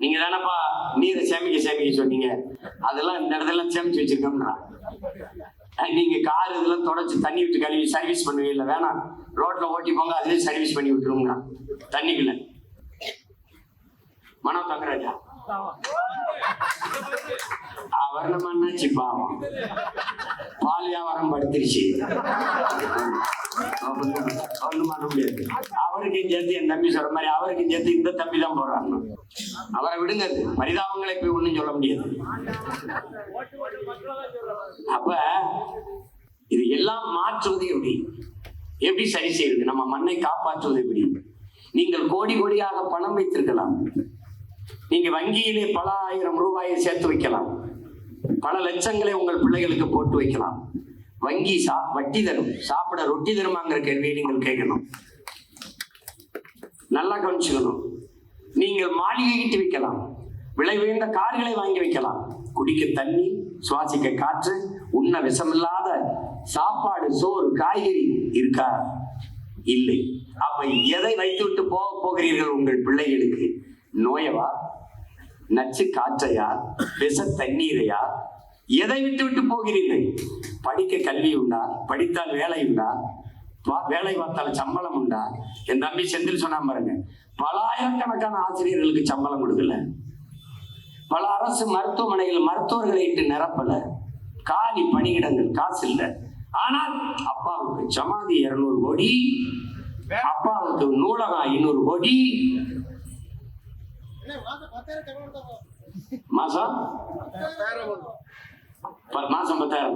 நீங்க தானப்பா நீரை சேமிக்க சொன்னீங்க, அதெல்லாம் இந்த இடத்துல சேமிச்சு வச்சிருக்கோம்ன்றா. நீங்க கார் இதெல்லாம் தொடச்சு தண்ணி விட்டு கழுவி சர்வீஸ் பண்ணுவீங்க, வேணாம் ரோட்ல ஓட்டி போங்க, அதுலயே சர்வீஸ் பண்ணி விட்டுருங்க தண்ணிக்குள்ள. மனோ தங்கராஜா அவர் நம்ம அண்ணாச்சி பாவம் பால் வியாபாரம் படுத்துருச்சு, ஒண்ணும் பண்ண முடியாது. அவருக்கும் சேர்த்து என் தம்பி சொல்ற மாதிரி அவருக்கும் சேர்த்து இந்த தம்பி தான் போறாங்க. அவரை விடுங்க, பரிதாபங்களை போய் ஒண்ணும் சொல்ல முடியாது. அப்ப இது எல்லாம் மாற்றுவது எப்படி சரி செய்யறது? நம்ம மண்ணை காப்பாற்றுவது எப்படி? நீங்கள் கோடி கோடியாக பணம் வைத்திருக்கலாம், நீங்க வங்கியிலே பல ஆயிரம் ரூபாயை சேர்த்து வைக்கலாம், பல லட்சங்களை உங்கள் பிள்ளைகளுக்கு போட்டு வைக்கலாம். வங்கி வட்டி தரும், சாப்பிட ரொட்டி தருமாங்கிற கேள்வியை நீங்கள் கேட்கணும், நல்லா கவனிச்சுக்கணும். நீங்கள் மாளிகை கிட்டு வைக்கலாம், விலை உயர்ந்த கார்களை வாங்கி வைக்கலாம், குடிக்க தண்ணி, சுவாசிக்க காற்று, உண்ண விஷமில்லாத சாப்பாடு, சோறு, காய்கறி இருக்கா? இல்லை. அப்ப எதை வைத்துவிட்டு போகிறீர்கள் உங்கள் பிள்ளைகளுக்கு? நோயவா, நச்சு காற்றையா, விஷ தண்ணீரையா? எதை விட்டு போகிறீர்கள்? படிக்க கல்வி உண்டா? படித்தால் வேலை உண்டா? வேலை பார்த்தால் சம்பளம் உண்டா? என் தம்பி செந்தில் சொன்னா பாருங்க, பல ஆயிரக்கணக்கான ஆசிரியர்களுக்கு சம்பளம் கொடுக்கல, பல அரசு மருத்துவமனைகள் மருத்துவர்களை இட்டு நிரப்பல, காலி பணியிடங்கள், காசு இல்லை. ஆனால் அப்பாவுக்கு சமாதி 200 கோடி, அப்பாவுக்கு நூலகம் 500 கோடி, மாசம் 10,000.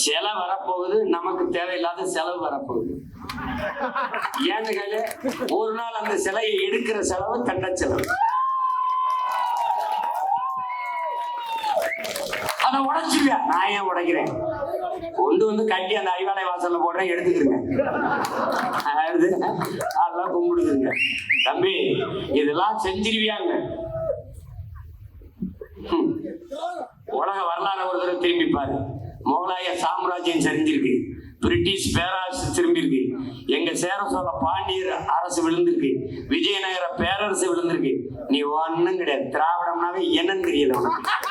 செலவு வரப்போகுது, நமக்கு தேவையில்லாத செலவு வரப்போகுது. ஏன்னு கேளு, ஒரு நாள் அந்த சிலையை எடுக்கிற செலவு கண்ட செலவு, அதை உடைச்சுவியா? நான் ஏன் உடைக்கிறேன்? கொண்டு வந்து கட்டி அந்த அறிவாலய வாசல்ல போடுறேன், எடுத்துக்கிறேங்க, அதெல்லாம் கும்பிடுதுங்க. தம்பி இதெல்லாம் செஞ்சிருவியாங்க. உலக வரலாறு ஒரு தடவை திரும்பி பாரு. முகலாய சாம்ராஜ்யம் சரிஞ்சிருக்கு, பிரிட்டிஷ் பேரரசு திரும்பி இருக்கு, எங்க சேர சோழ பாண்டியர் அரசு விழுந்திருக்கு, விஜயநகர பேரரசு விழுந்திருக்கு. நீ ஒன்னும் கிடையாது. திராவிடம்னாவே என்னன்னு தெரியல உனக்கு.